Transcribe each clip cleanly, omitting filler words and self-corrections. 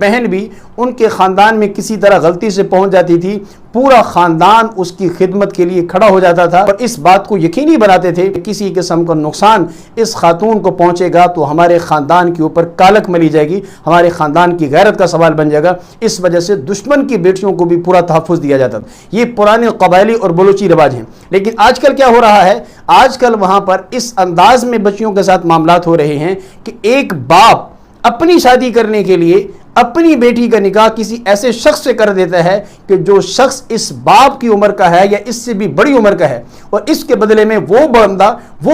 بہن بھی ان کے خاندان میں کسی طرح غلطی سے پہنچ جاتی تھی، پورا خاندان اس کی خدمت کے لیے کھڑا ہو جاتا تھا اور اس بات کو یقینی بناتے تھے کہ کسی قسم کا نقصان اس خاتون کو پہنچے گا تو ہمارے خاندان کے اوپر کالک ملی جائے گی، ہمارے خاندان کی غیرت کا سوال بن جائے گا۔ اس وجہ سے دشمن کی بیٹیوں کو بھی پورا تحفظ دیا جاتا تھا۔ یہ پرانے قبائلی اور بلوچی رواج ہیں، لیکن آج کل کیا ہو رہا ہے؟ آج کل وہاں پر اس انداز میں بچیوں کے ساتھ معاملات ہو رہے ہیں کہ ایک باپ اپنی شادی کرنے کے لیے اپنی بیٹی کا نکاح کسی ایسے شخص سے کر دیتا ہے کہ جو شخص اس باپ کی عمر کا ہے یا اس سے بھی بڑی عمر کا ہے، اور اس کے بدلے میں وہ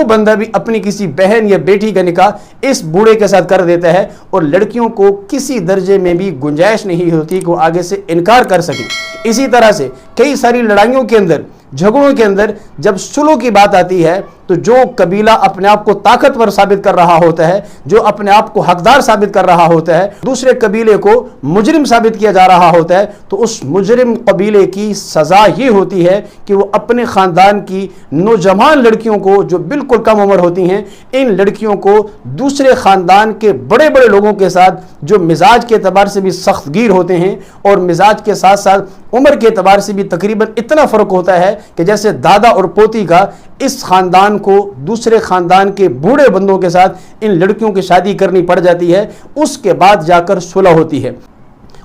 بندہ بھی اپنی کسی بہن یا بیٹی کا نکاح اس بوڑھے کے ساتھ کر دیتا ہے، اور لڑکیوں کو کسی درجے میں بھی گنجائش نہیں ہوتی کہ وہ آگے سے انکار کر سکیں۔ اسی طرح سے کئی ساری لڑائیوں کے اندر، جھگڑوں کے اندر جب سلو کی بات آتی ہے تو جو قبیلہ اپنے آپ کو طاقتور ثابت کر رہا ہوتا ہے، جو اپنے آپ کو حقدار ثابت کر رہا ہوتا ہے، دوسرے قبیلے کو مجرم ثابت کیا جا رہا ہوتا ہے، تو اس مجرم قبیلے کی سزا یہ ہوتی ہے کہ وہ اپنے خاندان کی نوجوان لڑکیوں کو جو بالکل کم عمر ہوتی ہیں، ان لڑکیوں کو دوسرے خاندان کے بڑے بڑے لوگوں کے ساتھ جو مزاج کے اعتبار سے بھی سخت گیر ہوتے ہیں اور مزاج کے ساتھ ساتھ عمر کے اعتبار سے بھی تقریباً اتنا فرق ہوتا ہے کہ جیسے دادا اور پوتی کا، اس خاندان کو دوسرے خاندان کے بوڑھے بندوں کے ساتھ ان لڑکیوں کی شادی کرنی پڑ جاتی ہے، اس کے بعد جا کر صلح ہوتی ہے۔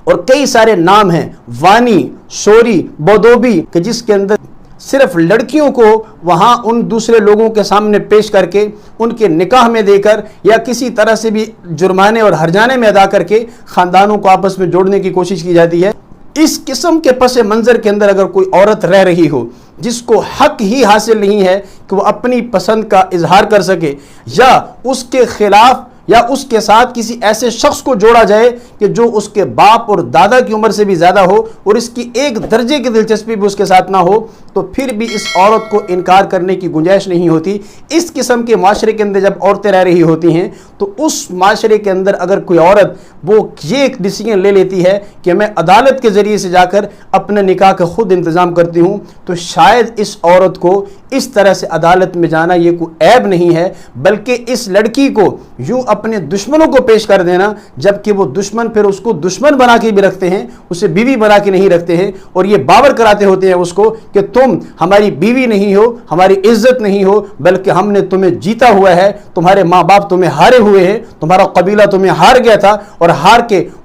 اور کئی سارے نام ہیں، وانی، سوری، بودوبی، کہ جس کے اندر صرف لڑکیوں کو وہاں ان دوسرے لوگوں کے سامنے پیش کر کے ان کے نکاح میں دے کر یا کسی طرح سے بھی جرمانے اور ہرجانے میں ادا کر کے خاندانوں کو آپس میں جوڑنے کی کوشش کی جاتی ہے۔ اس قسم کے پس منظر کے اندر اگر کوئی عورت رہ رہی ہو جس کو حق ہی حاصل نہیں ہے کہ وہ اپنی پسند کا اظہار کر سکے، یا اس کے خلاف یا اس کے ساتھ کسی ایسے شخص کو جوڑا جائے کہ جو اس کے باپ اور دادا کی عمر سے بھی زیادہ ہو اور اس کی ایک درجے کی دلچسپی بھی اس کے ساتھ نہ ہو، تو پھر بھی اس عورت کو انکار کرنے کی گنجائش نہیں ہوتی۔ اس قسم کے معاشرے کے اندر جب عورتیں رہ رہی ہوتی ہیں تو اس معاشرے کے اندر اگر کوئی عورت وہ یہ ایک ڈیسیجن لے لیتی ہے کہ میں عدالت کے ذریعے سے جا کر اپنے نکاح کا خود انتظام کرتی ہوں، تو شاید اس عورت کو اس طرح سے عدالت میں جانا یہ کوئی عیب نہیں ہے، بلکہ اس لڑکی کو یوں اپنے دشمنوں کو پیش کر دینا، جبکہ وہ دشمن پھر اس کو دشمن بنا کے بھی رکھتے ہیں، اسے بیوی بنا کے نہیں رکھتے ہیں، اور یہ باور کراتے ہوتے ہیں اس کو کہ تم ہماری بیوی نہیں ہو، ہماری عزت نہیں ہو، بلکہ ہم نے تمہیں جیتا ہوا ہے، تمہارے ماں باپ تمہیں ہارے ہوئے ہیں، تمہارا قبیلہ تمہیں ہار گیا تھا، اور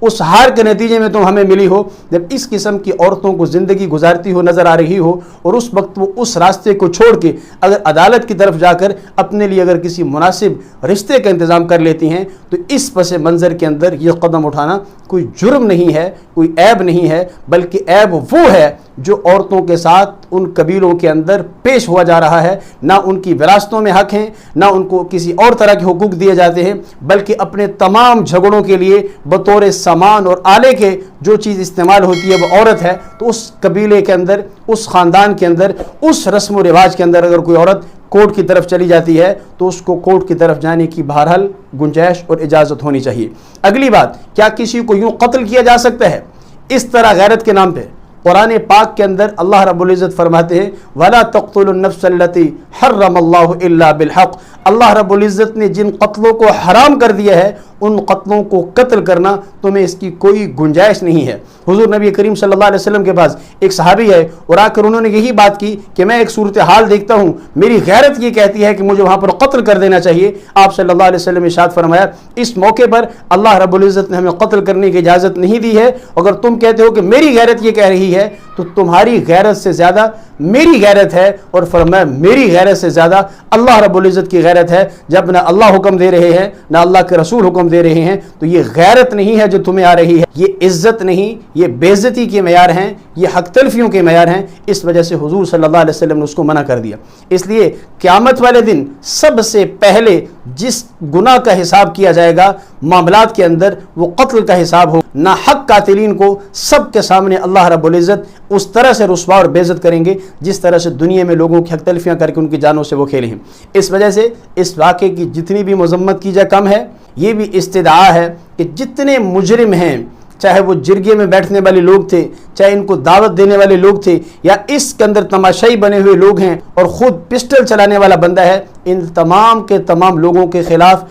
اس ہار کے نتیجے میں تم ہمیں ملی ہو۔ جب اس قسم کی عورتوں کو زندگی گزارتی ہو نظر آ رہی ہو اور اس وقت وہ اس راستے کو چھوڑ کے اگر عدالت کی طرف جا کر اپنے لیے اگر کسی مناسب رشتے کا انتظام کر لیتی ہیں، تو اس پس منظر کے اندر یہ قدم اٹھانا کوئی جرم نہیں ہے، کوئی عیب نہیں ہے، بلکہ عیب وہ ہے جو عورتوں کے ساتھ ان قبیلوں کے اندر پیش ہوا جا رہا ہے۔ نہ ان کی وراثتوں میں حق ہیں، نہ ان کو کسی اور طرح کے حقوق دیے جاتے ہیں، بلکہ اپنے تمام جھگڑوں کے لیے بطور سامان اور آلے کے جو چیز استعمال ہوتی ہے وہ عورت ہے۔ تو اس قبیلے کے اندر، اس خاندان کے اندر، اس رسم و رواج کے اندر اگر کوئی عورت کورٹ کی طرف چلی جاتی ہے تو اس کو کورٹ کی طرف جانے کی بہرحال گنجائش اور اجازت ہونی چاہیے۔ اگلی بات، کیا کسی کو یوں قتل کیا جا سکتا ہے اس طرح غیرت کے نام پہ؟ قرآن پاک کے اندر اللہ رب العزت فرماتے ہیں وَلَا تَقْتُلُوا النَّفْسَ الَّتِي حَرَّمَ اللَّهُ إِلَّا بِالْحَقِّ۔ اللہ رب العزت نے جن قتلوں کو حرام کر دیا ہے ان قتلوں کو قتل کرنا تمہیں اس کی کوئی گنجائش نہیں ہے۔ حضور نبی کریم صلی اللہ علیہ وسلم کے پاس ایک صحابی ہے اور آ کر انہوں نے یہی بات کی کہ میں ایک صورتحال دیکھتا ہوں، میری غیرت یہ کہتی ہے کہ مجھے وہاں پر قتل کر دینا چاہیے۔ آپ صلی اللہ علیہ وسلم نے ارشاد فرمایا اس موقع پر اللہ رب العزت نے ہمیں قتل کرنے کی اجازت نہیں دی ہے، اگر تم کہتے ہو کہ میری غیرت یہ کہہ رہی ہے تو تمہاری غیرت سے زیادہ میری غیرت ہے، اور فرمایا میری غیرت سے زیادہ اللہ رب العزت کی غیرت ہے۔ جب نہ اللہ حکم دے رہے ہیں نہ اللہ کے رسول حکم دے رہے ہیں تو یہ غیرت نہیں ہے جو تمہیں آ رہی ہے، یہ عزت نہیں، یہ بے عزتی کے معیار ہیں، یہ حق تلفیوں کے معیار ہیں۔ اس وجہ سے حضور صلی اللہ علیہ وسلم نے اس کو منع کر دیا۔ اس لیے قیامت والے دن سب سے پہلے جس گناہ کا حساب کیا جائے گا معاملات کے اندر وہ قتل کا حساب ہو۔ ناحق قاتلین کو سب کے سامنے اللہ رب العزت اس طرح سے رسوا اور بے عزت کریں گے جس طرح سے دنیا میں لوگوں کی حق تلفیاں کر کے ان کی جانوں سے وہ کھیلے ہیں۔ اس وجہ سے اس واقعے کی جتنی بھی مذمت کی جائے کم ہے۔ یہ بھی استدعا ہے کہ جتنے مجرم ہیں، چاہے وہ جرگے میں بیٹھنے والے لوگ تھے، چاہے ان کو دعوت دینے والے لوگ تھے، یا اس کے اندر تماشائی بنے ہوئے لوگ ہیں اور خود پسٹل چلانے والا بندہ ہے، ان تمام کے تمام لوگوں کے خلاف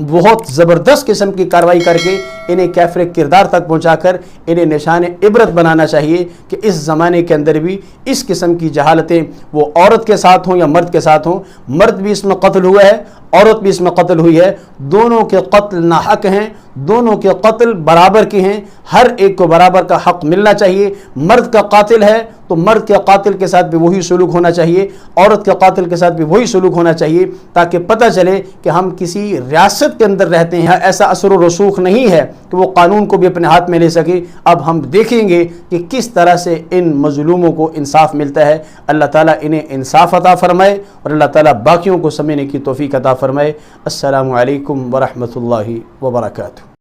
بہت زبردست قسم کی کارروائی کر کے انہیں کیفر کردار تک پہنچا کر انہیں نشان عبرت بنانا چاہیے کہ اس زمانے کے اندر بھی اس قسم کی جہالتیں وہ عورت کے ساتھ ہوں یا مرد کے ساتھ ہوں، مرد بھی اس میں قتل ہوا ہے، عورت بھی اس میں قتل ہوئی ہے، دونوں کے قتل ناحق ہیں، دونوں کے قتل برابر کے ہیں، ہر ایک کو برابر کا حق ملنا چاہیے۔ مرد کا قاتل ہے تو مرد کے قاتل کے ساتھ بھی وہی سلوک ہونا چاہیے، عورت کے قاتل کے ساتھ بھی وہی سلوک ہونا چاہیے، تاکہ پتہ چلے کہ ہم کسی ریاست کے اندر رہتے ہیں، ایسا اثر و رسوخ نہیں ہے کہ وہ قانون کو بھی اپنے ہاتھ میں لے سکے۔ اب ہم دیکھیں گے کہ کس طرح سے ان مظلوموں کو انصاف ملتا ہے۔ اللہ تعالیٰ انہیں انصاف عطا فرمائے اور اللہ تعالیٰ باقیوں کو سمجھنے کی توفیق عطا فرمائے۔ السلام علیکم ورحمۃ اللہ وبرکاتہ۔